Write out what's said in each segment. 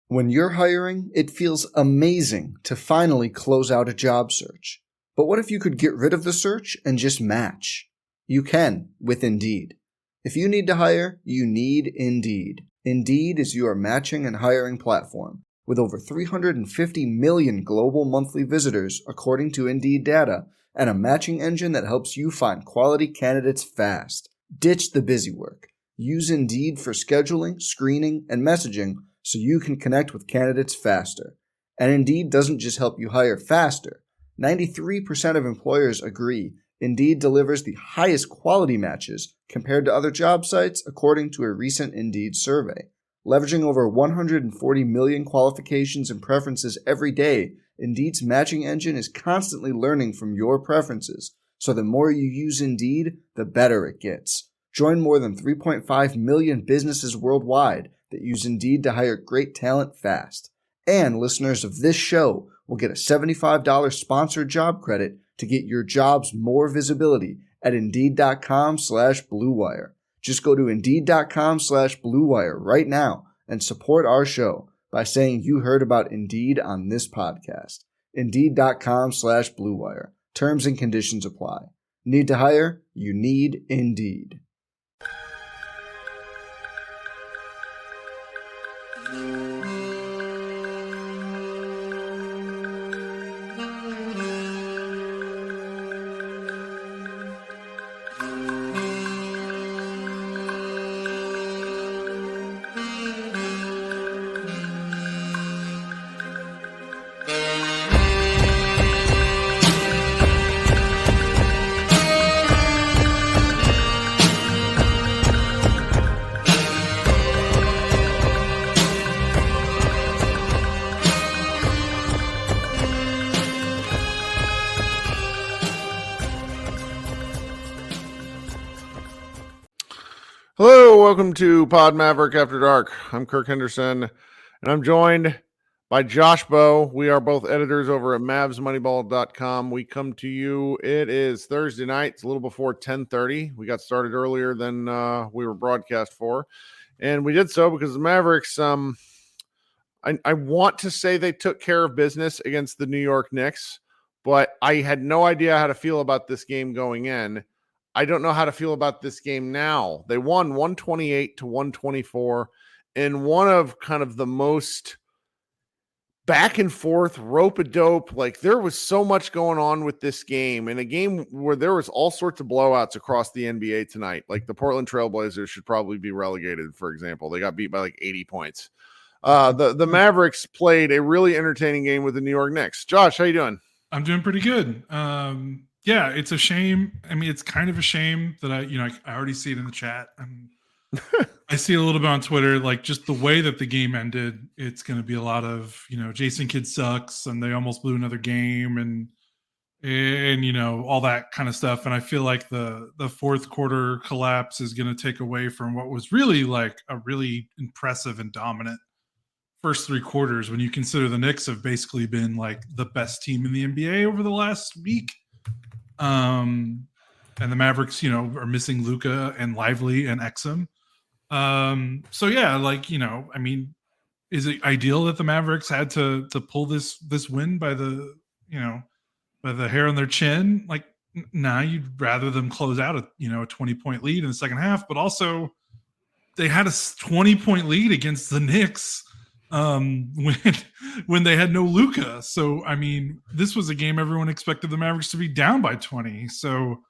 When you're hiring, it feels amazing to finally close out a job search. But what if you could get rid of the search and just match? You can with Indeed. If you need to hire, you need Indeed. Indeed is your matching and hiring platform. With over 350 million global monthly visitors, according to Indeed data, and a matching engine that helps you find quality candidates fast. Ditch the busy work. Use Indeed for scheduling, screening, and messaging so you can connect with candidates faster. And Indeed doesn't just help you hire faster. 93% of employers agree Indeed delivers the highest quality matches compared to other job sites, according to a recent Indeed survey. Leveraging over 140 million qualifications and preferences every day, Indeed's matching engine is constantly learning from your preferences, so the more you use Indeed, the better it gets. Join more than 3.5 million businesses worldwide that use Indeed to hire great talent fast. And listeners of this show will get a $75 sponsored job credit to get your jobs more visibility at Indeed.com/Blue Wire. Just go to Indeed.com/Blue Wire right now and support our show by saying you heard about Indeed on this podcast. Indeed.com/Blue Wire. Terms and conditions apply. Need to hire? You need Indeed. Hello, welcome to Pod Maverick After Dark. I'm Kirk Henderson, and I'm joined by Josh Bowe. We are both editors over at MavsMoneyball.com. We come to you, it is Thursday night. It's a little before 10:30. We got started earlier than we were broadcast for, and we did so because the Mavericks, I want to say they took care of business against the New York Knicks, but I had no idea how to feel about this game going in. I don't know how to feel about this game now. They won 128-124 in one of kind of the most back and forth, rope-a-dope. Like, there was so much going on with this game, and a game where there was all sorts of blowouts across the NBA tonight. Like, the Portland Trailblazers should probably be relegated, for example. They got beat by like 80 points. The Mavericks played a really entertaining game with the New York Knicks. Josh, how you doing? I'm doing pretty good. Yeah, it's a shame. I mean, it's kind of a shame that I already see it in the chat. I see it a little bit on Twitter, like just the way that the game ended. It's going to be a lot of, Jason Kidd sucks and they almost blew another game and all that kind of stuff. And I feel like the fourth quarter collapse is going to take away from what was really like a really impressive and dominant first three quarters when you consider the Knicks have basically been like the best team in the NBA over the last week. And the Mavericks, are missing Luka and Lively and Exum. So yeah, I mean, is it ideal that the Mavericks had to pull this win by the hair on their chin? Like, nah, you'd rather them close out a 20-point lead in the second half, but also they had a 20-point lead against the Knicks when they had no Luka. So, I mean, this was a game everyone expected the Mavericks to be down by 20. So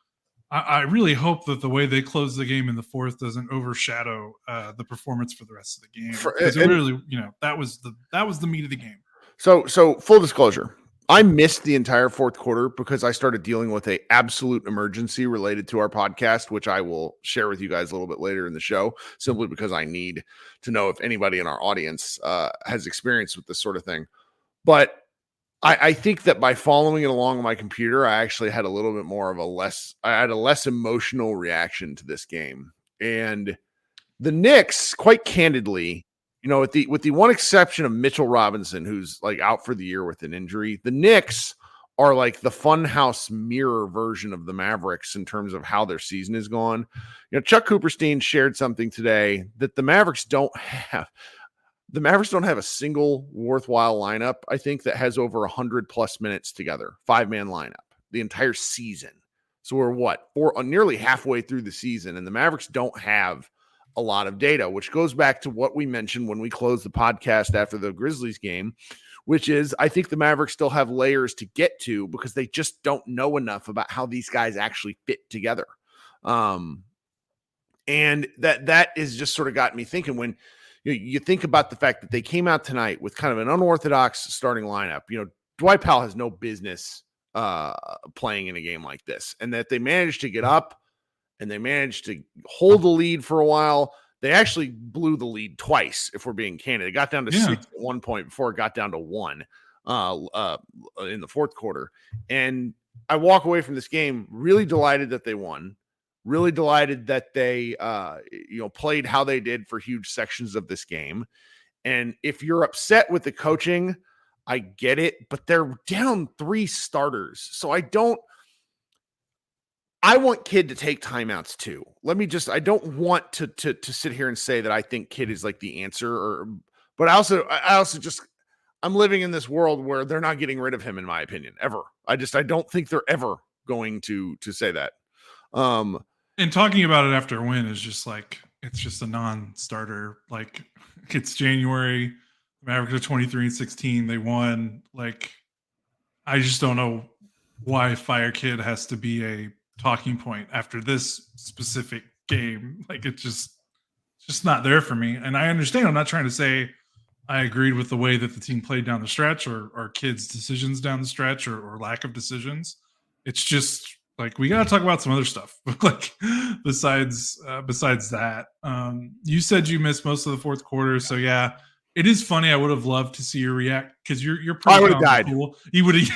I really hope that the way they close the game in the fourth doesn't overshadow the performance for the rest of the game. Because it really, that was the meat of the game. So full disclosure, I missed the entire fourth quarter because I started dealing with an absolute emergency related to our podcast, which I will share with you guys a little bit later in the show, simply because I need to know if anybody in our audience has experience with this sort of thing. But I think that by following it along on my computer, I actually had a little bit more of a less emotional reaction to this game. And the Knicks, quite candidly, with the one exception of Mitchell Robinson, who's like out for the year with an injury, the Knicks are like the funhouse mirror version of the Mavericks in terms of how their season is gone. Chuck Cooperstein shared something today that the Mavericks don't have. The Mavericks don't have a single worthwhile lineup, I think, that has over 100 plus minutes together, 5-man lineup, the entire season. So we're nearly halfway through the season, and the Mavericks don't have a lot of data, which goes back to what we mentioned when we closed the podcast after the Grizzlies game, which is I think the Mavericks still have layers to get to because they just don't know enough about how these guys actually fit together. And that is just sort of got me thinking when you think about the fact that they came out tonight with kind of an unorthodox starting lineup. Dwight Powell has no business playing in a game like this, and that they managed to get up and they managed to hold the lead for a while. They actually blew the lead twice, if we're being candid. It got down to 6 at one point before it got down to 1 in the fourth quarter. And I walk away from this game really delighted that they won, really delighted that they played how they did for huge sections of this game. And if you're upset with the coaching, I get it, but they're down 3 starters. So I want Kidd to take timeouts too. I don't want to sit here and say that I think Kidd is like the answer, but I also I'm living in this world where they're not getting rid of him, in my opinion, ever. I don't think they're ever going to say that. And talking about it after a win is just like, it's just a non-starter. Like, it's January, the Mavericks are 23-16. They won. Like, I just don't know why Fire Kid has to be a talking point after this specific game. Like, it's just not there for me. And I understand. I'm not trying to say I agreed with the way that the team played down the stretch or Kid's decisions down the stretch or lack of decisions. It's just like, we got to talk about some other stuff. Like, besides that, you said you missed most of the fourth quarter. So yeah, it is funny. I would have loved to see you react because you're pretty. I would have died. Cool. You would have.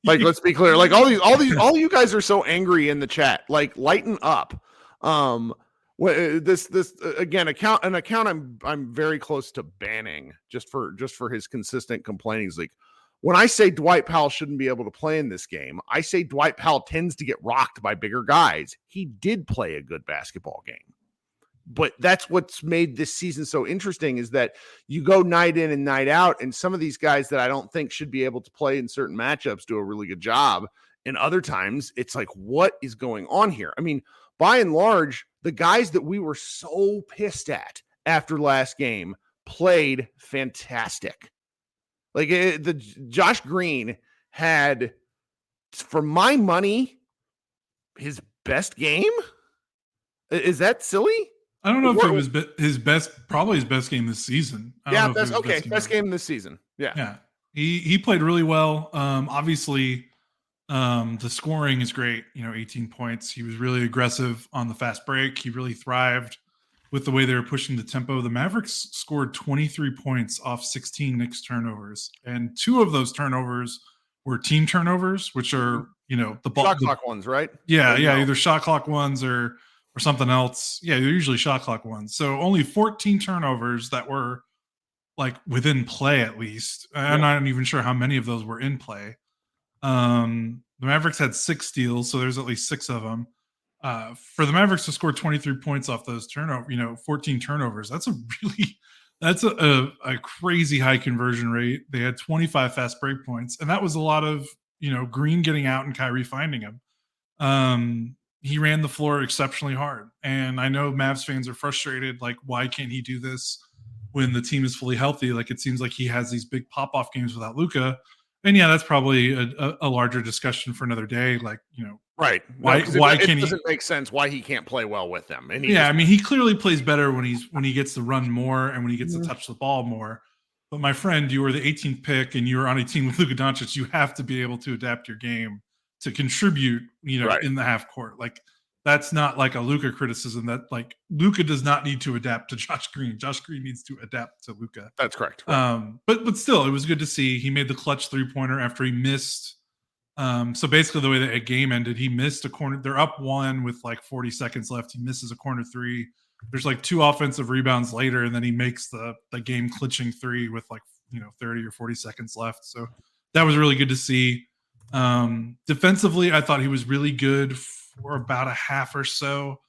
Like, let's be clear. Like all you guys are so angry in the chat. Like, lighten up. This account I'm very close to banning just for his consistent complaining. Like, when I say Dwight Powell shouldn't be able to play in this game, I say Dwight Powell tends to get rocked by bigger guys. He did play a good basketball game. But that's what's made this season so interesting is that you go night in and night out, and some of these guys that I don't think should be able to play in certain matchups do a really good job. And other times it's like, what is going on here? I mean, by and large, the guys that we were so pissed at after last game played fantastic. Like the Josh Green had, for my money, his best game. Is that silly? I don't know if it was his best, probably his best game this season. Best game this season. Yeah. He played really well. Obviously, the scoring is great. 18 points. He was really aggressive on the fast break. He really thrived with the way they were pushing the tempo. The Mavericks scored 23 points off 16 Knicks turnovers, and 2 of those turnovers were team turnovers, which are the ball shot clock ones, right? Yeah, either shot clock ones or something else. Yeah, they're usually shot clock ones. So only 14 turnovers that were like within play, at least. I'm not even sure how many of those were in play. The Mavericks had 6 steals, so there's at least 6 of them. For the Mavericks to score 23 points off those 14 turnovers, that's a crazy high conversion rate. They had 25 fast break points, and that was a lot of Green getting out and Kyrie finding him. He ran the floor exceptionally hard, and I know Mavs fans are frustrated. Like, why can't he do this when the team is fully healthy? Like, it seems like he has these big pop-off games without Luka. And yeah, that's probably a larger discussion for another day. Like, right? Why it can doesn't make sense why he can't play well with them? And he clearly plays better when he gets to run more and when he gets to touch the ball more. But my friend, you were the 18th pick and you were on a team with Luka Doncic. You have to be able to adapt your game to contribute, right, in the half court. Like, that's not like a Luka criticism. That, like, Luka does not need to adapt to Josh Green. Josh Green needs to adapt to Luka. That's correct. Right. But still, it was good to see. He made the clutch 3-pointer after he missed. So basically, the way that a game ended, he missed a corner. They're up 1 with like 40 seconds left. He misses a corner 3. There's like 2 offensive rebounds later, and then he makes the game clinching 3 with like 30 or 40 seconds left. So that was really good to see. Defensively, I thought he was really good for about a half or so.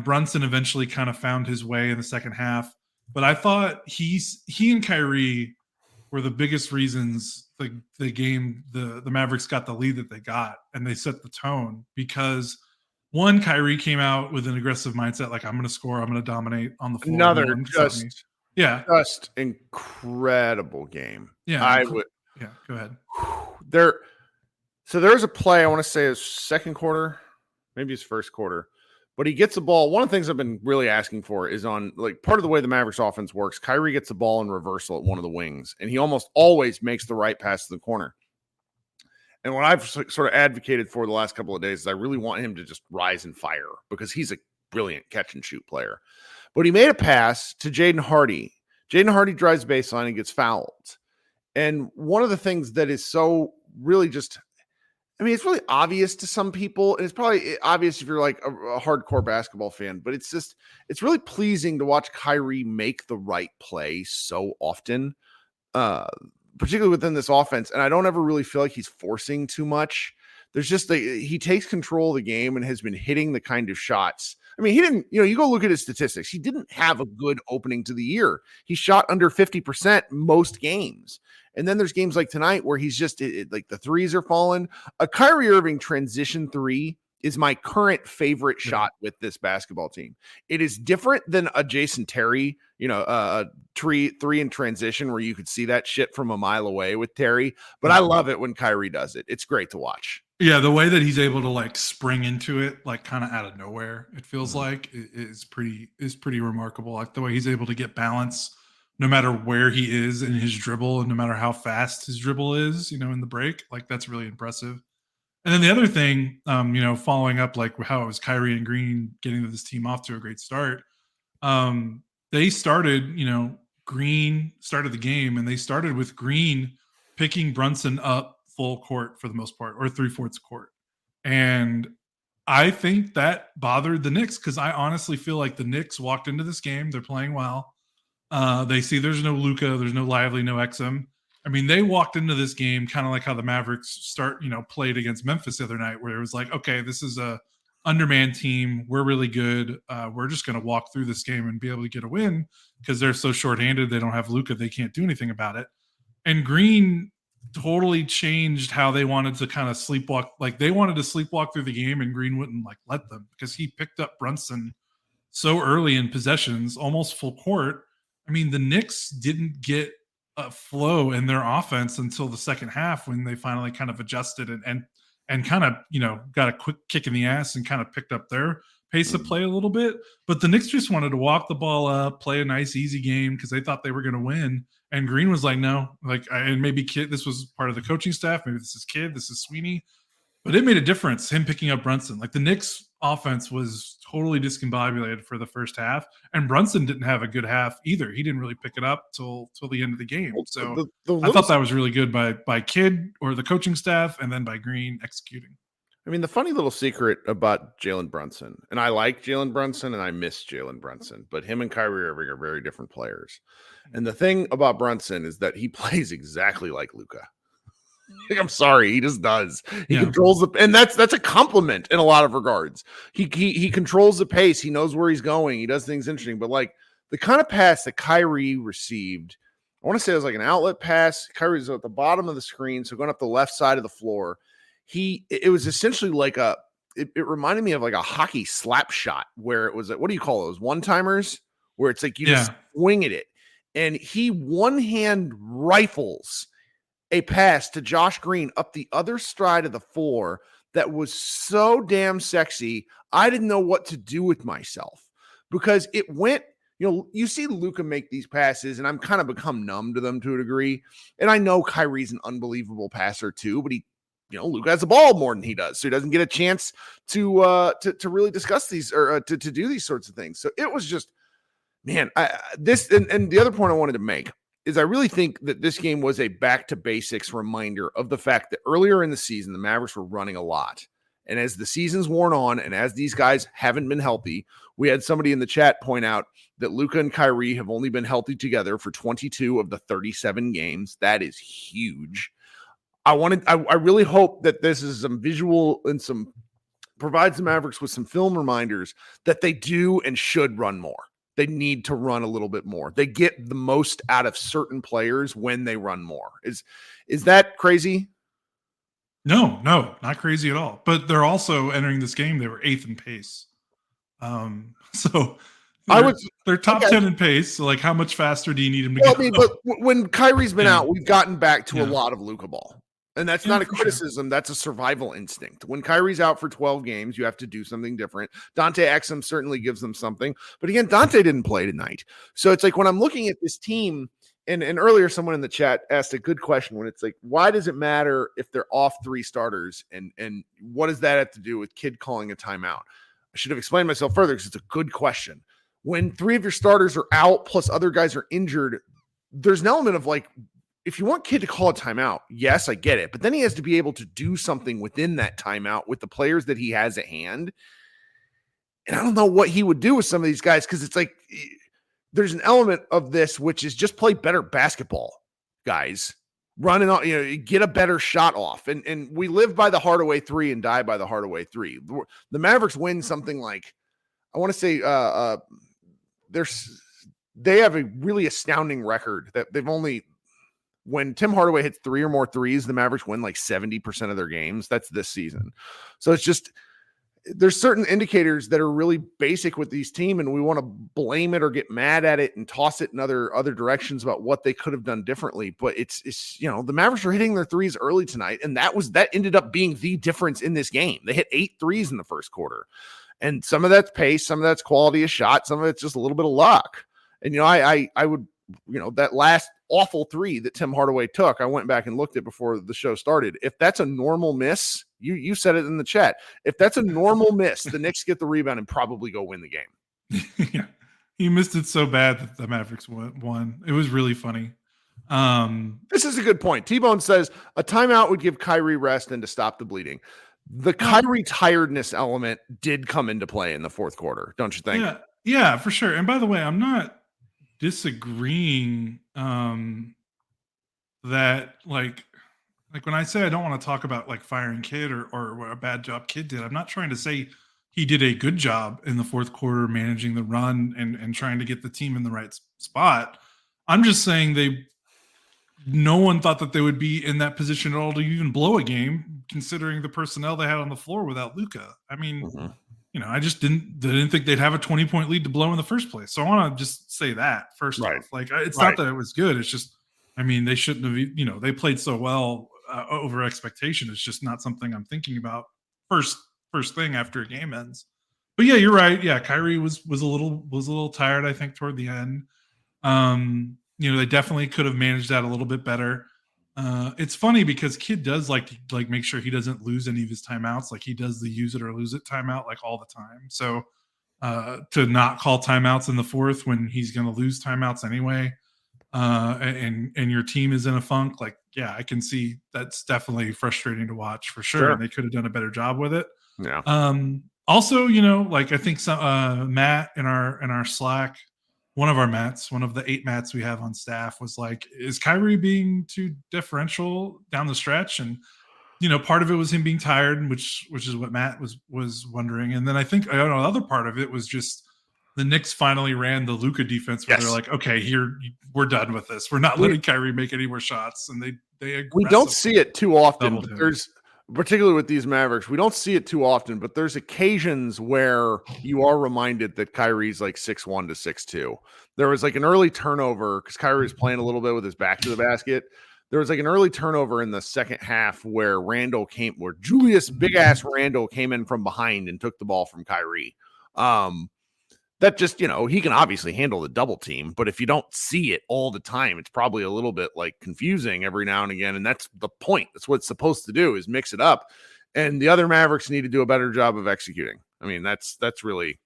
Brunson eventually kind of found his way in the second half. But I thought he and Kyrie were the biggest reasons the Mavericks got the lead that they got, and they set the tone because one, Kyrie came out with an aggressive mindset, like I'm going to score, I'm going to dominate on the floor. Another No one can stop me. just incredible game. Yeah, yeah. Go ahead. So there's a play, I want to say his second quarter, maybe his first quarter, but he gets the ball. One of the things I've been really asking for is on like part of the way the Mavericks offense works. Kyrie gets the ball in reversal at one of the wings, and he almost always makes the right pass to the corner. And what I've sort of advocated for the last couple of days is I really want him to just rise and fire because he's a brilliant catch and shoot player. But he made a pass to Jaden Hardy. Jaden Hardy drives baseline and gets fouled. And one of the things that is so really just, I mean, it's really obvious to some people, and it's probably obvious if you're like a hardcore basketball fan, but it's really pleasing to watch Kyrie make the right play so often, particularly within this offense. And I don't ever really feel like he's forcing too much. There's just he takes control of the game and has been hitting the kind of shots. I mean, he didn't, you go look at his statistics. He didn't have a good opening to the year. He shot under 50% most games. And then there's games like tonight where he's just like the threes are falling. A Kyrie Irving transition three is my current favorite shot with this basketball team. It is different than a Jason Terry, a three in transition where you could see that shit from a mile away with Terry. But I love it when Kyrie does it. It's great to watch. Yeah, the way that he's able to like spring into it, like kind of out of nowhere, it feels like is pretty remarkable. Like the way he's able to get balance no matter where he is in his dribble and no matter how fast his dribble is, in the break, like that's really impressive. And then the other thing, following up like how it was Kyrie and Green getting this team off to a great start. They started, Green started the game and they started with Green picking Brunson up full court for the most part, or 3/4 court. And I think that bothered the Knicks because I honestly feel like the Knicks walked into this game. They're playing well. They see there's no Luka, there's no Lively, no Exum. I mean, they walked into this game kind of like how the Mavericks played against Memphis the other night, where it was like, okay, this is a undermanned team. We're really good. We're just going to walk through this game and be able to get a win because they're so shorthanded. They don't have Luka. They can't do anything about it. And Green totally changed how they wanted to kind of sleepwalk. Like they wanted to sleepwalk through the game and Green wouldn't let them because he picked up Brunson so early in possessions, almost full court. I mean, the Knicks didn't get a flow in their offense until the second half when they finally kind of adjusted and kind of, got a quick kick in the ass and kind of picked up their pace of play a little bit. But the Knicks just wanted to walk the ball up, play a nice, easy game because they thought they were going to win. And Green was like, no, and maybe Kid, this was part of the coaching staff. Maybe this is Kid, this is Sweeney. But it made a difference, him picking up Brunson. Like the Knicks offense was totally discombobulated for the first half. And Brunson didn't have a good half either. He didn't really pick it up till the end of the game. So I thought that was really good by Kid or the coaching staff and then by Green executing. I mean, the funny little secret about Jalen Brunson, and I like Jalen Brunson and I miss Jalen Brunson, but him and Kyrie Irving are very different players. And the thing about Brunson is that he plays exactly like Luka. I'm sorry, he just does. He controls and that's a compliment in a lot of regards. He controls the pace. He knows where he's going. He does things interesting. But like the kind of pass that Kyrie received, I want to say it was like an outlet pass. Kyrie's at the bottom of the screen, so going up the left side of the floor. It was essentially like it reminded me of like a hockey slap shot where it was what do you call those one-timers where it's like you just swing at it, and he one-hand rifles a pass to Josh Green up the other side of the floor that was so damn sexy. I didn't know what to do with myself because it went, you see Luka make these passes and I'm kind of become numb to them to a degree. And I know Kyrie's an unbelievable passer too, but Luka has the ball more than he does. So he doesn't get a chance to really discuss these or to do these sorts of things. So it was just, man, and the other point I wanted to make is I really think that this game was a back to basics reminder of the fact that earlier in the season, the Mavericks were running a lot. And as the season's worn on, and as these guys haven't been healthy, we had somebody in the chat point out that Luka and Kyrie have only been healthy together for 22 of the 37 games. That is huge. I really hope that this is some visual and provides the Mavericks with some film reminders that they do and should run more. they need to run a little bit more. They get the most out of certain players when they run more. Is that crazy? No, not crazy at all. But they're also entering this game. They were 8th in pace. So they're top 10 in pace. So like, how much faster do you need them to go? I mean, but when Kyrie's been out, we've gotten back to a lot of Luka ball. And that's not a criticism. Sure. That's a survival instinct. When Kyrie's out for 12 games, you have to do something different. Dante Exum certainly gives them something. But again, Dante didn't play tonight. So it's like when I'm looking at this team, and earlier someone in the chat asked a good question when it's like, why does it matter if they're off 3 starters? And what does that have to do with Kidd calling a timeout? I should have explained myself further because it's a good question. When 3 of your starters are out plus other guys are injured, there's an element of like, if you want Kidd to call a timeout, yes, I get it. But then he has to be able to do something within that timeout with the players that he has at hand. And I don't know what he would do with some of these guys because it's like there's an element of this which is just play better basketball, guys. Running on, get a better shot off. And we live by the Hardaway 3 and die by the Hardaway 3. The Mavericks win something like, I want to say they have a really astounding record that they've only – when Tim Hardaway hits 3 or more threes, the Mavericks win like 70% of their games. That's this season. So it's just, there's certain indicators that are really basic with these team, and we want to blame it or get mad at it and toss it in other directions about what they could have done differently. But it's the Mavericks are hitting their threes early tonight, and that ended up being the difference in this game. They hit 8 threes in the first quarter. And some of that's pace, some of that's quality of shot, some of it's just a little bit of luck. And I would, that last awful 3 that Tim Hardaway took, I went back and looked at before the show started. If that's a normal miss, you said it in the chat. If that's a normal miss, the Knicks get the rebound and probably go win the game. Yeah, he missed it so bad that the Mavericks won. It was really funny. This is a good point. T-Bone says a timeout would give Kyrie rest and to stop the bleeding. The Kyrie tiredness element did come into play in the fourth quarter, don't you think? Yeah, for sure. And by the way, I'm not disagreeing that like when I say I don't want to talk about like firing Kidd or what a bad job Kidd did, I'm not trying to say he did a good job in the fourth quarter managing the run and trying to get the team in the right spot. I'm just saying no one thought that they would be in that position at all to even blow a game, considering the personnel they had on the floor without Luka. I mean, I just didn't think they'd have a 20-point lead to blow in the first place. So I want to just say that first off. Like, it's not that it was good. It's just, I mean, they shouldn't have, they played so well over expectation. It's just not something I'm thinking about first thing after a game ends. But yeah, you're right. Yeah, Kyrie was a little tired, I think, toward the end. They definitely could have managed that a little bit better. It's funny because Kidd does like to make sure he doesn't lose any of his timeouts. Like he does the use it or lose it timeout like all the time. So to not call timeouts in the fourth when he's going to lose timeouts anyway, and your team is in a funk, like, yeah, I can see that's definitely frustrating to watch for sure. And they could have done a better job with it. Yeah. Also, like I think some Matt in our Slack, one of the 8 Matts we have on staff was like, is Kyrie being too differential down the stretch? And, part of it was him being tired, which is what Matt was wondering. And then I think, the other part of it was just the Knicks finally ran the Luka defense where they're like, okay, we're done with this. We're not letting Kyrie make any more shots. And we don't see it too often, but particularly with these Mavericks, we don't see it too often, but there's occasions where you are reminded that Kyrie's like 6'1" to 6'2". There was like an early turnover because Kyrie was playing a little bit with his back to the basket. There was like an early turnover in the second half where Julius big ass Randle came in from behind and took the ball from Kyrie. That just, he can obviously handle the double team, but if you don't see it all the time, it's probably a little bit like confusing every now and again. And that's the point. That's what it's supposed to do, is mix it up. And the other Mavericks need to do a better job of executing. I mean, that's really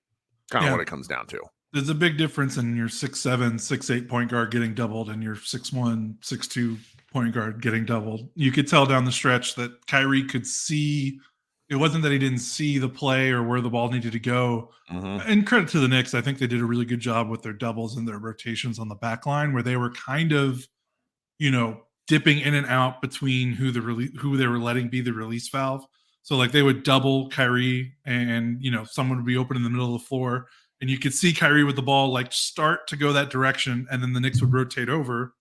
kind of what it comes down to. There's a big difference in your 6'7", 6'8" point guard getting doubled and your 6'1", 6'2" point guard getting doubled. You could tell down the stretch that Kyrie could see. It wasn't that he didn't see the play or where the ball needed to go. And credit to the Knicks. I think they did a really good job with their doubles and their rotations on the back line, where they were kind of, dipping in and out between who they were letting be the release valve. So like they would double Kyrie and, someone would be open in the middle of the floor and you could see Kyrie with the ball like start to go that direction, and then the Knicks would rotate over,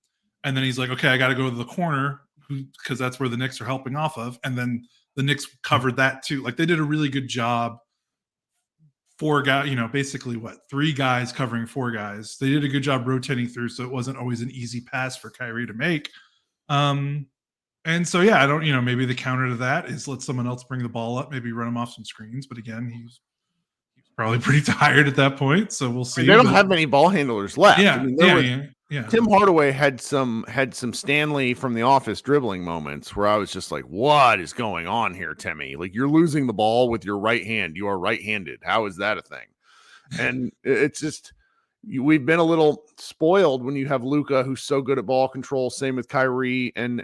and then he's like, okay, I got to go to the corner because that's where the Knicks are helping off of, and then the Knicks covered that too. Like they did a really good job. 4 guys, basically 3 guys covering 4 guys. They did a good job rotating through, so it wasn't always an easy pass for Kyrie to make. And so, I don't, maybe the counter to that is let someone else bring the ball up, maybe run him off some screens. But again, he's probably pretty tired at that point, so we'll see. They don't have many ball handlers left. Yeah, Tim Hardaway had some Stanley from The Office dribbling moments where I was just like, what is going on here, Timmy? Like, you're losing the ball with your right hand. You are right-handed. How is that a thing? And it's just, we've been a little spoiled when you have Luka, who's so good at ball control. Same with Kyrie and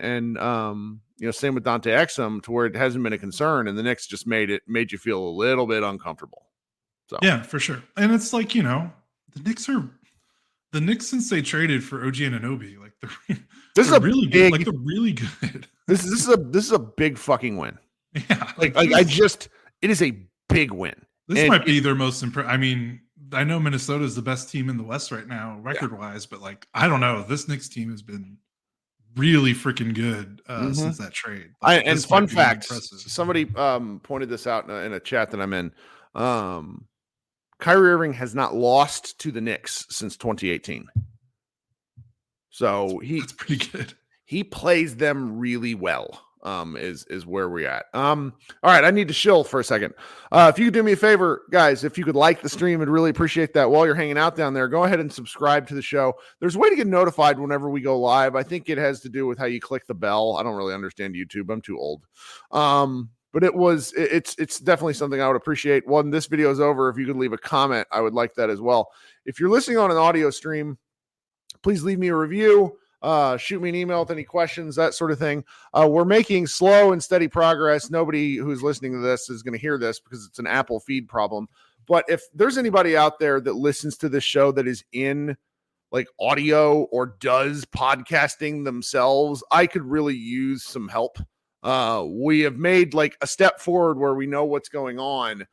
same with Dante Exum, to where it hasn't been a concern. And the Knicks just made you feel a little bit uncomfortable. So yeah, for sure. And it's like, the Knicks, since they traded for OG Anunoby, like they're really good. Like they're really good. This is a big fucking win. Yeah, it is a big win. This might be their most impressive. I mean, I know Minnesota is the best team in the West right now, record wise, but like I don't know, this Knicks team has been really freaking good since that trade. And fun fact: somebody pointed this out in a chat that I'm in. Kyrie Irving has not lost to the Knicks since 2018. So that's pretty good. He plays them really well. Is where we're at. All right, I need to chill for a second. If you could do me a favor, guys, if you could like the stream, I'd really appreciate that. While you're hanging out down there, go ahead and subscribe to the show. There's a way to get notified whenever we go live. I think it has to do with how you click the bell. I don't really understand YouTube. I'm too old. But it's definitely something I would appreciate. When this video is over, if you could leave a comment, I would like that as well. If you're listening on an audio stream, please leave me a review. Shoot me an email with any questions, that sort of thing. We're making slow and steady progress. Nobody who's listening to this is going to hear this because it's an Apple feed problem. But if there's anybody out there that listens to this show that is in like audio or does podcasting themselves, I could really use some help. We have made like a step forward where we know what's going on.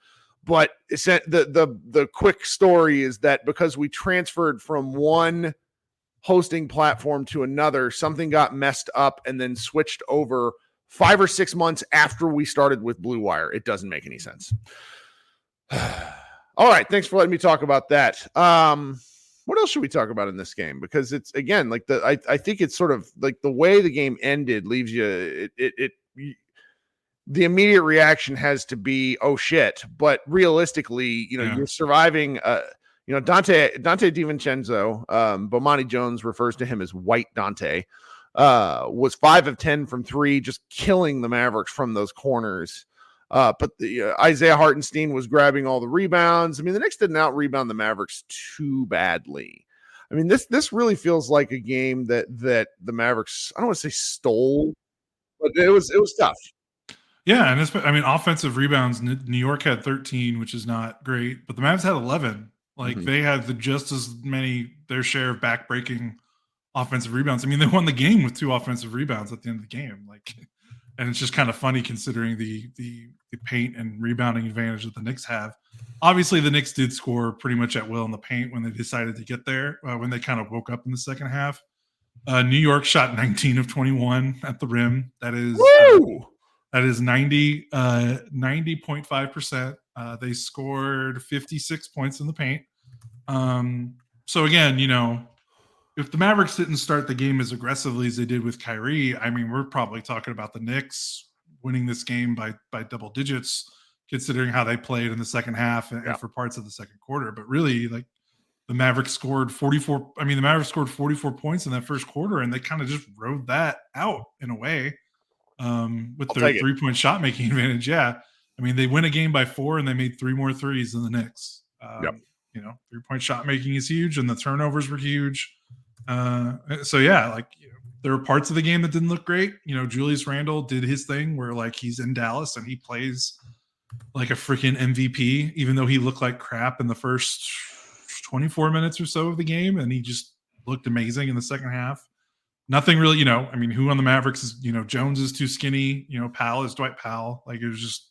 But the quick story is that because we transferred from one hosting platform to another, something got messed up and then switched over 5 or 6 months after we started with Blue Wire. It doesn't make any sense. All right, thanks for letting me talk about that. What else should we talk about in this game? Because it's, again, like I think it's sort of like the way the game ended leaves you the immediate reaction has to be, oh shit. But realistically, you're surviving. Dante DiVincenzo, Bomani Jones refers to him as White Dante, was 5 of 10 from 3, just killing the Mavericks from those corners. But Isaiah Hartenstein was grabbing all the rebounds. I mean, the Knicks didn't out-rebound the Mavericks too badly. I mean, this really feels like a game that the Mavericks, I don't want to say stole, but it was tough. Yeah, and offensive rebounds, New York had 13, which is not great, but the Mavs had 11. Like they had just as many, their share of back-breaking offensive rebounds. I mean, they won the game with 2 offensive rebounds at the end of the game. Like, and it's just kind of funny considering the paint and rebounding advantage that the Knicks have. Obviously, the Knicks did score pretty much at will in the paint when they decided to get there, when they kind of woke up in the second half. New York shot 19 of 21 at the rim. That is 90.5%. They scored 56 points in the paint. So again, if the Mavericks didn't start the game as aggressively as they did with Kyrie, I mean, we're probably talking about the Knicks winning this game by double digits, considering how they played in the second half and for parts of the second quarter. But really, like the Mavericks scored 44. I mean, the Mavericks scored 44 points in that first quarter, and they kind of just rode that out in a way with their 3-point shot making advantage. Yeah. I mean, they win a game by 4 and they made 3 more threes than the Knicks. 3-point shot making is huge, and the turnovers were huge. So yeah, like there were parts of the game that didn't look great. Julius Randle did his thing where like he's in Dallas and he plays like a freaking MVP, even though he looked like crap in the first 24 minutes or so of the game, and he just looked amazing in the second half. Nothing really, who on the Mavericks is, Jones is too skinny, Powell is Dwight Powell. Like it was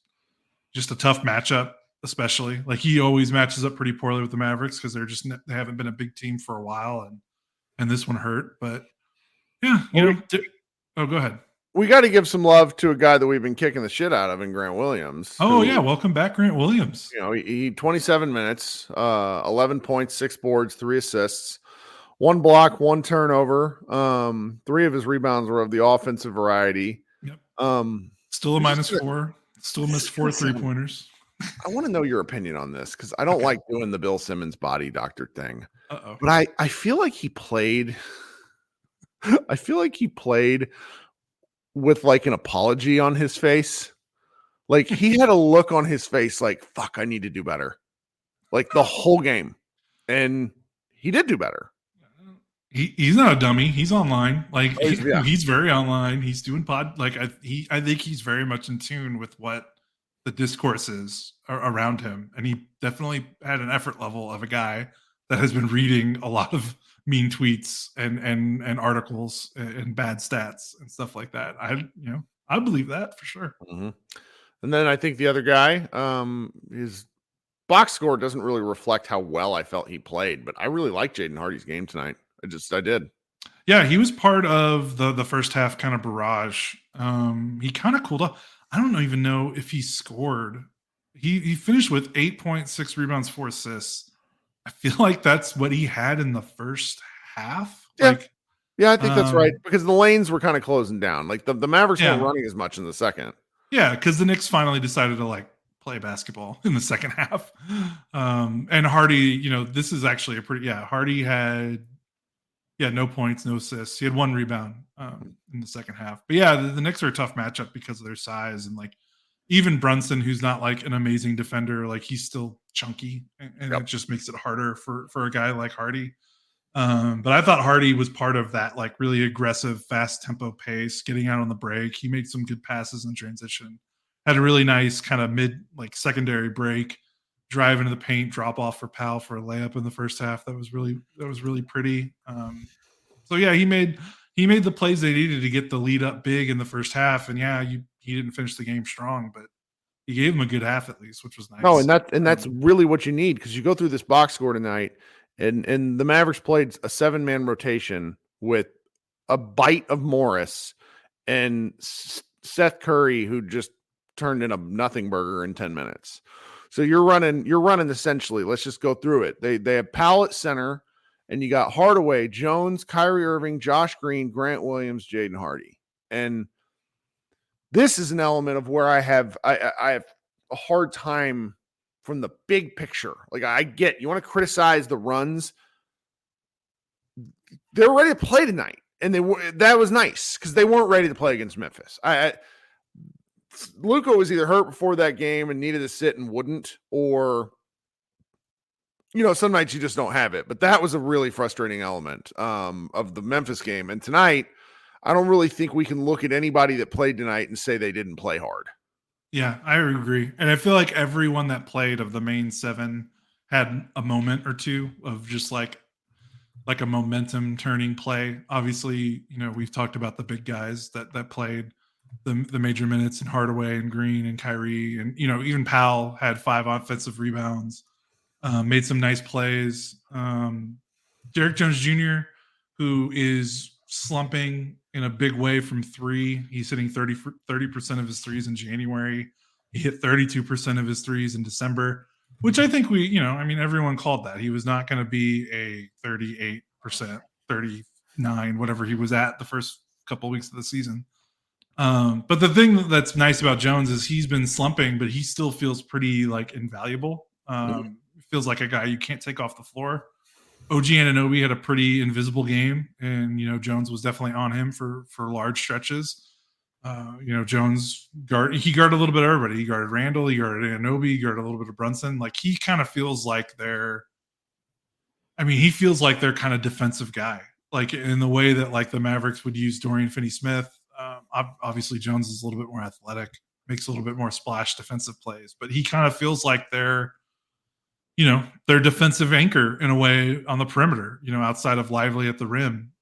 just a tough matchup. especially. Like he always matches up pretty poorly with the Mavericks because they haven't been a big team for a while, and this one hurt. But yeah, go ahead. We got to give some love to a guy that we've been kicking the shit out of in Grant Williams. Oh yeah, welcome back, Grant Williams. He 27 minutes, 11 points, 6 boards, 3 assists, 1 block, 1 turnover. 3 of his rebounds were of the offensive variety. Yep. Still a -4. Still missed 4 3-pointers. I want to know your opinion on this because I don't like doing the Bill Simmons body doctor thing. Uh-oh. But I feel like he played. I feel like he played with like an apology on his face. Like he had a look on his face like, fuck, I need to do better. Like the whole game. And he did do better. He's not a dummy. He's online. Like yeah. He's very online. He's doing pod. Like I think he's very much in tune with what the discourse is around him. And he definitely had an effort level of a guy that has been reading a lot of mean tweets and articles and bad stats and stuff like that. I believe that for sure. Mm-hmm. And then I think the other guy, his box score doesn't really reflect how well I felt he played, but I really liked Jaden Hardy's game tonight. I did. Yeah, he was part of the first half kind of barrage. He kind of cooled off. I don't even know if he scored. He finished with 8.6 rebounds, 4 assists. I feel like that's what he had in the first half. Yeah, I think that's right because the lanes were kind of closing down. Like the Mavericks weren't running as much in the second. Yeah, because the Knicks finally decided to like play basketball in the second half. And Hardy, this is actually Hardy had no points, no assists. He had 1 rebound in the second half. But yeah, the Knicks are a tough matchup because of their size and like even Brunson, who's not like an amazing defender, like he's still chunky, and it just makes it harder for a guy like Hardy. But I thought Hardy was part of that like really aggressive, fast tempo pace, getting out on the break. He made some good passes in transition. Had a really nice kind of secondary break, drive into the paint, drop off for Powell for a layup in the first half. That was really pretty. So yeah, he made the plays they needed to get the lead up big in the first half. And yeah, he didn't finish the game strong, but he gave him a good half at least, which was nice. No, and that's really what you need because you go through this box score tonight, and the Mavericks played a 7-man rotation with a bite of Morris and Seth Curry, who just turned in a nothing burger in 10 minutes. So you're running essentially. Let's just go through it. They have Powell at center, and you got Hardaway, Jones, Kyrie Irving, Josh Green, Grant Williams, Jaden Hardy, and this is an element of where I have a hard time from the big picture. Like I get you want to criticize the runs. They're ready to play tonight, and that was nice because they weren't ready to play against Memphis. Luka was either hurt before that game and needed to sit and wouldn't, or some nights you just don't have it. But that was a really frustrating element of the Memphis game, and tonight. I don't really think we can look at anybody that played tonight and say they didn't play hard. Yeah, I agree. And I feel like everyone that played of the main 7 had a moment or two of just like a momentum turning play. Obviously, we've talked about the big guys that played the major minutes in Hardaway and Green and Kyrie. And, even Powell had 5 offensive rebounds, made some nice plays. Derek Jones Jr., who is slumping in a big way from 3. He's hitting 30% of his threes in January. He hit 32% of his threes in December, which I think everyone called that. He was not going to be a 38%, 39, whatever he was at the first couple of weeks of the season. But the thing that's nice about Jones is he's been slumping, but he still feels pretty like invaluable. Feels like a guy you can't take off the floor. OG Anunoby had a pretty invisible game, and Jones was definitely on him for large stretches. Jones guarded a little bit of everybody. He guarded Randall, he guarded Anunoby, he guarded a little bit of Brunson. Like he kind of feels like he feels like their kind of defensive guy, like in the way that like the Mavericks would use Dorian Finney-Smith. Obviously Jones is a little bit more athletic, makes a little bit more splash defensive plays, but he kind of feels like their defensive anchor in a way on the perimeter, outside of Lively at the rim.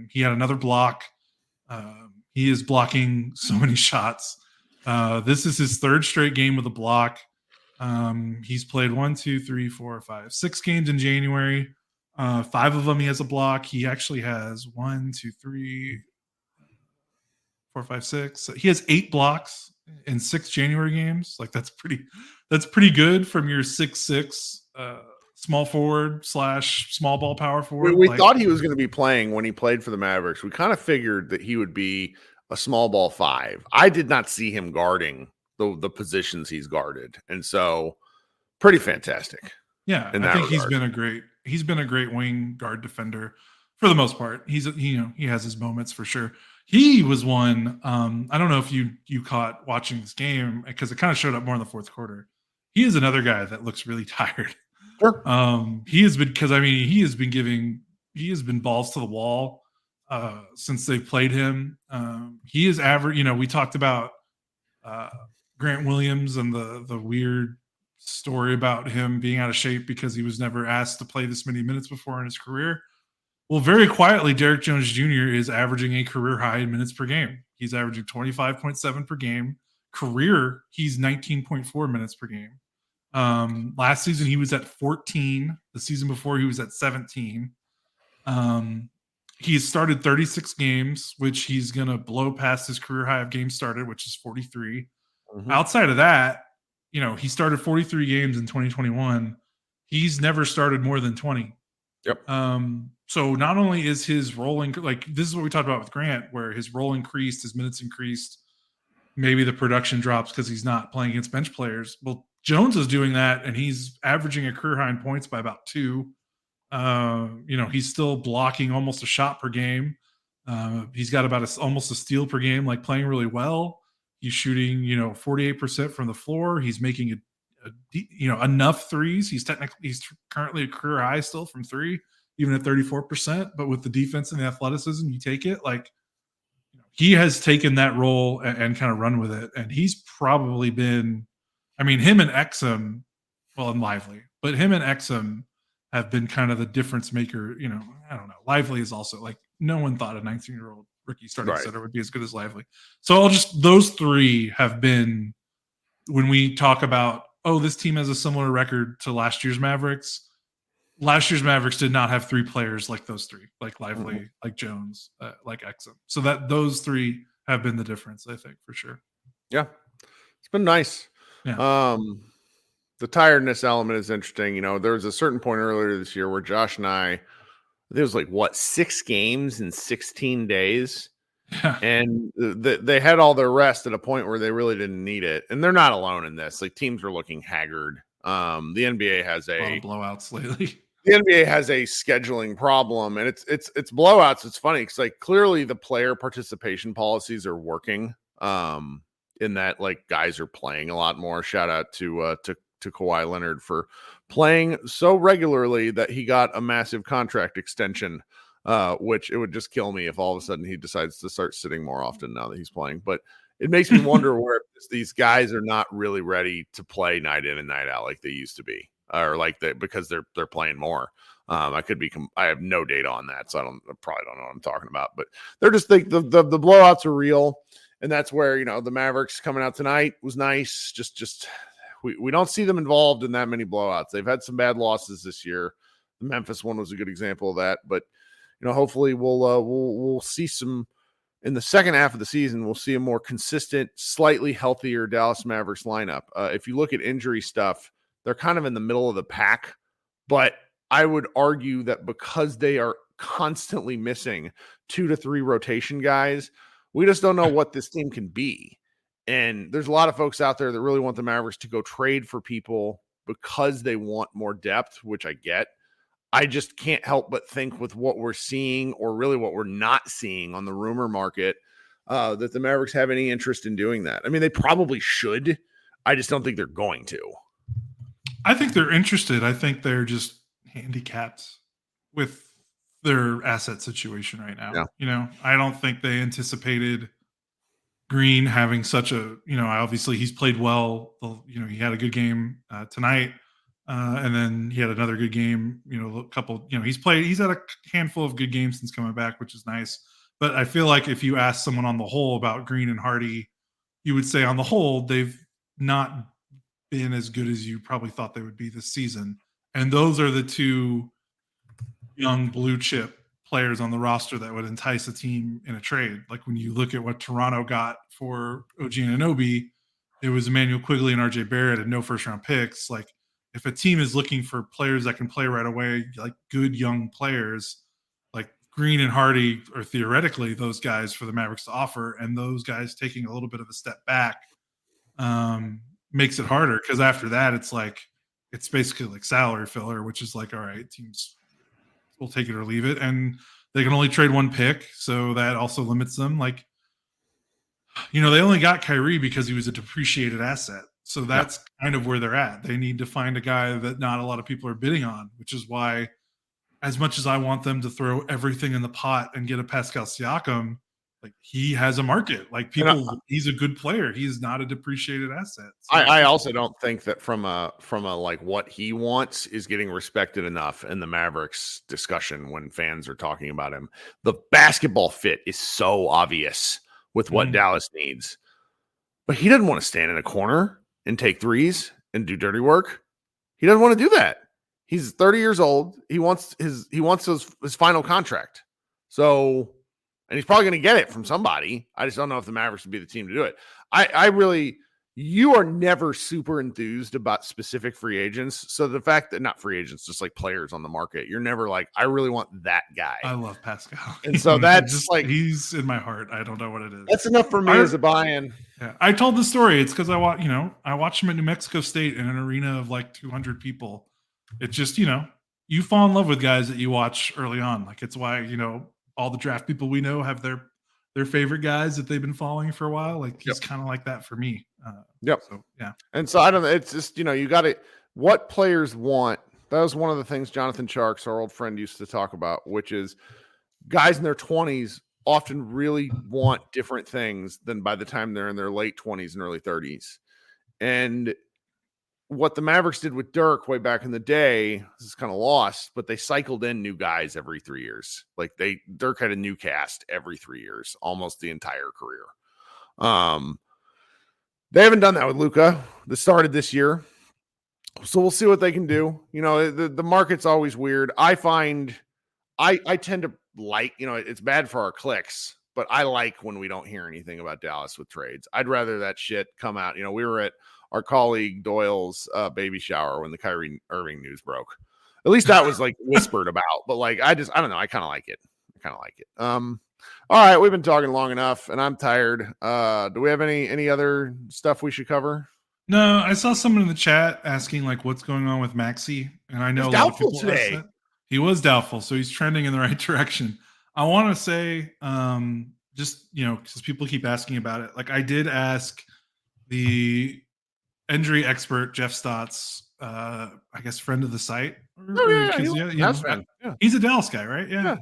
He had another block. He is blocking so many shots. This is his 3rd straight game with a block. He's played 6 games in January. 5 of them he has a block. He actually has 6. He has 8 blocks in 6 January games. Like that's pretty good from your 6'6" small forward / small ball power forward. We thought he was going to be playing when he played for the Mavericks. We kind of figured that he would be a small ball 5. I did not see him guarding the positions he's guarded, and so pretty fantastic. Yeah, I think he's been a great wing guard defender for the most part. He has his moments for sure. He was one. I don't know if you caught watching this game because it kind of showed up more in the fourth quarter. He is another guy that looks really tired. Sure. He has been he has been balls to the wall since they've played him. He is average. We talked about Grant Williams and the weird story about him being out of shape because he was never asked to play this many minutes before in his career. Well, very quietly, Derek Jones Jr. is averaging a career high in minutes per game. He's averaging 25.7 per game. Career, he's 19.4 minutes per game. Last season, he was at 14. The season before, he was at 17. He's started 36 games, which he's going to blow past his career high of games started, which is 43. Mm-hmm. Outside of that, he started 43 games in 2021. He's never started more than 20. Yep. So not only is his role this is what we talked about with Grant, where his role increased, his minutes increased, maybe the production drops because he's not playing against bench players. Well, Jones is doing that, and he's averaging a career high in points by about 2. He's still blocking almost a shot per game. He's got about almost a steal per game, like playing really well. He's shooting, 48% from the floor. He's making enough threes. He's currently a career high still from 3, even at 34%. But with the defense and the athleticism, you take it. Like he has taken that role and kind of run with it. And he's probably been, him and Exum, and Lively, but him and Exum have been kind of the difference maker. I don't know. Lively is also like no one thought a 19-year-old rookie starting center would be as good as Lively. So those 3 have been, when we talk about, this team has a similar record to last year's Mavericks. Last year's Mavericks did not have 3 players like those 3, like Lively, like Jones, like Exum. So that those 3 have been the difference, I think, for sure. Yeah, it's been nice. Yeah. The tiredness element is interesting. There was a certain point earlier this year where Josh and I, there was 6 games in 16 days. Yeah. And they had all their rest at a point where they really didn't need it. And they're not alone in this. Teams are looking haggard. The NBA has a lot of blowouts lately. The NBA has a scheduling problem, and it's blowouts. It's funny because clearly the player participation policies are working. In that guys are playing a lot more. Shout out to Kawhi Leonard for playing so regularly that he got a massive contract extension. Which it would just kill me if all of a sudden he decides to start sitting more often now that he's playing. But it makes me wonder where these guys are not really ready to play night in and night out like they used to be, or because they're playing more. I have no data on that, so I probably don't know what I'm talking about. But they're just the blowouts are real, and that's where the Mavericks coming out tonight was nice. Just we don't see them involved in that many blowouts. They've had some bad losses this year. The Memphis one was a good example of that, but. Hopefully we'll see some in the second half of the season. We'll see a more consistent, slightly healthier Dallas Mavericks lineup. If you look at injury stuff, they're kind of in the middle of the pack, but I would argue that because they are constantly missing 2 to 3 rotation guys, we just don't know what this team can be. And there's a lot of folks out there that really want the Mavericks to go trade for people because they want more depth, which I get. I just can't help but think with what we're seeing, or really what we're not seeing on the rumor market, that the Mavericks have any interest in doing that. They probably should. I just don't think they're going to. I think they're interested. I think they're just handicapped with their asset situation right now. Yeah. I don't think they anticipated Green having such a, obviously he's played well. He had a good game tonight. And then he had another good game, a couple, he's had a handful of good games since coming back, which is nice. But I feel like if you ask someone on the whole about Green and Hardy, you would say on the whole, they've not been as good as you probably thought they would be this season. And those are the two young blue chip players on the roster that would entice a team in a trade. Like when you look at what Toronto got for OG Anunoby, it was Emmanuel Quigley and RJ Barrett and no first round picks. Like if a team is looking for players that can play right away, like good young players, like Green and Hardy are theoretically those guys for the Mavericks to offer, and those guys taking a little bit of a step back makes it harder, because after that it's basically like salary filler, which is like, all right, teams will take it or leave it, and they can only trade one pick, so that also limits them. Like, they only got Kyrie because he was a depreciated asset. So that's kind of where they're at. They need to find a guy that not a lot of people are bidding on, which is why, as much as I want them to throw everything in the pot and get a Pascal Siakam, like he has a market. Like he's a good player. He's not a depreciated asset. So I also don't think that from a like what he wants is getting respected enough in the Mavericks discussion when fans are talking about him. The basketball fit is so obvious with what Dallas needs, but he doesn't want to stand in a corner and take threes and do dirty work. He doesn't want to do that. He's 30 years old. He wants his final contract. So, and he's probably going to get it from somebody. I just don't know if the Mavericks would be the team to do it. You are never super enthused about specific free agents. So the fact that not free agents, just like players on the market, you're never like, I really want that guy. I love Pascal. And so that's just like, he's in my heart. I don't know what it is. That's enough for me as a buy-in. Yeah, I told the story. It's because I watched him at New Mexico State in an arena of like 200 people. It's just, you fall in love with guys that you watch early on. Like it's why, all the draft people we know have their favorite guys that they've been following for a while. Like he's kind of like that for me. So, yeah. And so I don't know. It's just, you got to, what players want. That was one of the things Jonathan Sharks, our old friend, used to talk about, which is guys in their 20s often really want different things than by the time they're in their late 20s and early 30s. And what the Mavericks did with Dirk way back in the day, this is kind of lost, but they cycled in new guys every 3 years. Like Dirk had a new cast every 3 years, almost the entire career. They haven't done that with Luka. This started this year. So we'll see what they can do. The market's always weird. I find I tend to like, it's bad for our clicks, but I like when we don't hear anything about Dallas with trades. I'd rather that shit come out. We were at our colleague Doyle's baby shower when the Kyrie Irving news broke. At least that was like whispered about, but like, I don't know. I kind of like it. All right. We've been talking long enough and I'm tired. Do we have any other stuff we should cover? No, I saw someone in the chat asking like, what's going on with Maxey? And I know he's a lot of doubtful people today. asked that. He was doubtful. So he's trending in the right direction. I want to say, just, because people keep asking about it. Like I did ask the injury expert Jeff Stotts, I guess friend of the site. He's a Dallas guy, right? Yeah.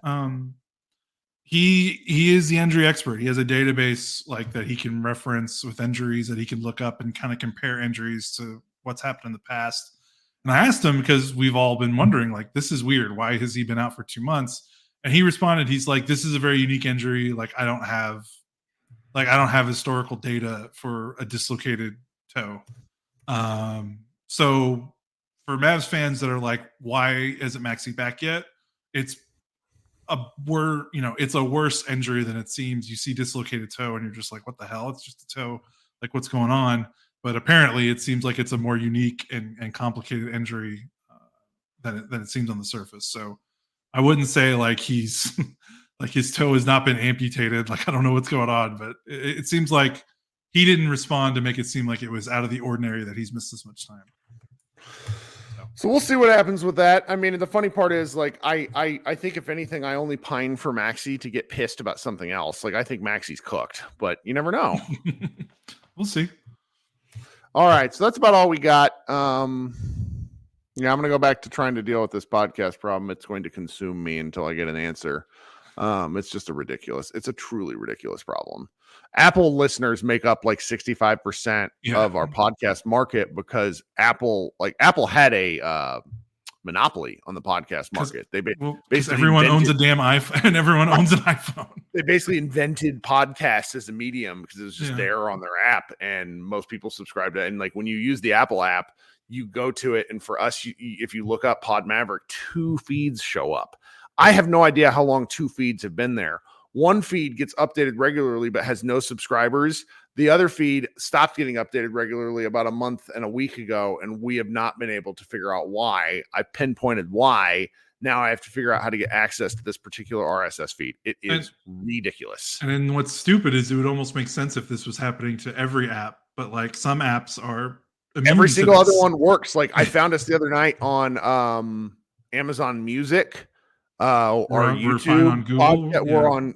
He is the injury expert. He has a database like that he can reference with injuries that he can look up and kind of compare injuries to what's happened in the past. And I asked him because we've all been wondering, like, this is weird. Why has he been out for 2 months? And he responded, he's like, this is a very unique injury. Like, I don't have historical data for a dislocated toe. So for Mavs fans that are like, why isn't Maxey back yet? It's a worse injury than it seems. You see dislocated toe and you're just like, what the hell? It's just a toe. Like, what's going on? But apparently it seems like it's a more unique and complicated injury than it seems on the surface. So I wouldn't say like he's like his toe has not been amputated. Like, I don't know what's going on, but it seems like he didn't respond to make it seem like it was out of the ordinary that he's missed this much time. So we'll see what happens with that. I mean, the funny part is, like, I think if anything, I only pine for Maxey to get pissed about something else. Like, I think Maxey's cooked, but you never know. We'll see. All right, so that's about all we got. I'm going to go back to trying to deal with this podcast problem. It's going to consume me until I get an answer. It's a truly ridiculous problem. Apple listeners make up like 65% of our podcast market because Apple had a monopoly on the podcast market. They basically everyone owns a damn iPhone and everyone owns an iPhone. They basically invented podcasts as a medium because it was just there on their app, and most people subscribe to it. And like when you use the Apple app, you go to it, and for us, if you look up Pod Maverick, 2 feeds show up. I have no idea how long 2 feeds have been there. One feed gets updated regularly but has no subscribers. The other feed stopped getting updated regularly about a month and a week ago, and we have not been able to figure out why. I pinpointed why. Now I have to figure out how to get access to this particular RSS feed. It is ridiculous. And then what's stupid is it would almost make sense if this was happening to every app, but like some apps are every single other one works. Like I found us the other night on Amazon Music. Or YouTube, on Google. We're on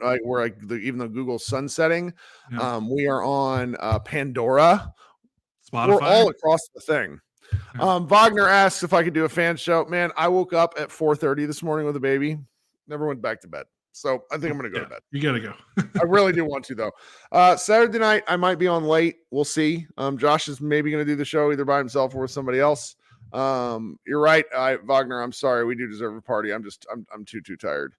even though Google's sunsetting, we are on Pandora, Spotify. We're all across the thing. Wagner asks if I could do a fan show. Man, I woke up at 4:30 this morning with a baby. Never went back to bed, so I think I'm gonna go to bed. You gotta go. I really do want to though. Saturday night I might be on late. We'll see. Josh is maybe gonna do the show either by himself or with somebody else. You're right. Wagner, I'm sorry. We do deserve a party. I'm too tired.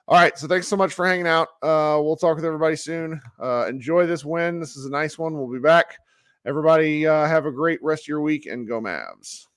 All right. So thanks so much for hanging out. We'll talk with everybody soon. Enjoy this win. This is a nice one. We'll be back. Everybody, have a great rest of your week and go Mavs.